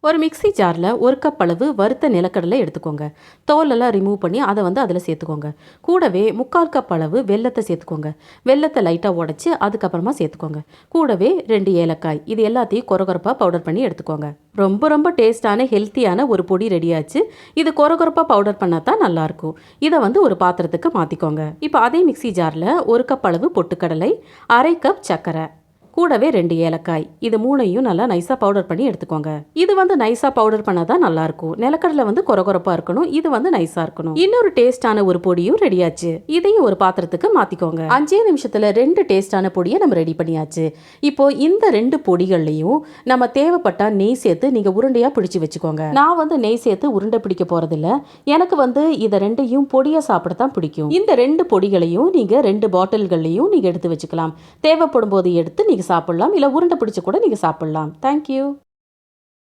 ஒரு மிக்ஸி ஜாரில் ஒரு கப் அளவு வறுத்த நிலக்கடலை எடுத்துக்கோங்க. தோலெல்லாம் ரிமூவ் பண்ணி அதை வந்து அதில் சேர்த்துக்கோங்க. கூடவே 3/4 கப் அளவு வெல்லத்தை சேர்த்துக்கோங்க. வெல்லத்தை லைட்டாக உடச்சி அதுக்கப்புறமா சேர்த்துக்கோங்க. கூடவே 2 ஏலக்காய், இது எல்லாத்தையும் கொரகொரப்பாக பவுடர் பண்ணி எடுத்துக்கோங்க. ரொம்ப ரொம்ப டேஸ்டான ஹெல்த்தியான ஒரு பொடி ரெடியாச்சு. இது கொரகொரப்பாக பவுடர் பண்ணால் தான் நல்லாயிருக்கும். இதை வந்து ஒரு பாத்திரத்துக்கு மாற்றிக்கோங்க. இப்போ அதே மிக்ஸி ஜாரில் ஒரு கப் அளவு பொட்டுக்கடலை, 1/2 கப் சர்க்கரை, கூடவே 2 ஏலக்காய், இது மூணையும் நல்லா நைஸாக பவுடர் பண்ணி எடுத்துக்கோங்க. இது வந்து நைஸாக பவுடர் பண்ணால் தான் நல்லாயிருக்கும். நிலக்கடலை வந்து கொரகொரப்பாக இருக்கணும், இது வந்து நைஸாக இருக்கணும். இன்னொரு டேஸ்டான ஒரு பொடியும் ரெடியாச்சு. இதையும் ஒரு பாத்திரத்துக்கு மாற்றிக்கோங்க. 5 நிமிஷத்தில் 2 டேஸ்டான பொடியை நம்ம ரெடி பண்ணியாச்சு. இப்போ இந்த 2 பொடிகள்லையும் நம்ம தேவைப்பட்டா நெய் சேர்த்து நீங்கள் உருண்டையாக பிடிச்சி வச்சுக்கோங்க. நான் வந்து நெய் சேர்த்து உருண்டை பிடிக்க போகிறதில்ல. எனக்கு வந்து இதை ரெண்டையும் பொடியாக சாப்பிட தான் பிடிக்கும். இந்த 2 பொடிகளையும் நீங்கள் 2 பாட்டில்கள்லையும் நீங்கள் எடுத்து வச்சுக்கலாம். தேவைப்படும் போது எடுத்து நீங்கள் சாப்பிடலாம், இல்லை உருண்டை பிடிச்சி கூட நீங்கள் சாப்பிடலாம். தேங்க்யூ.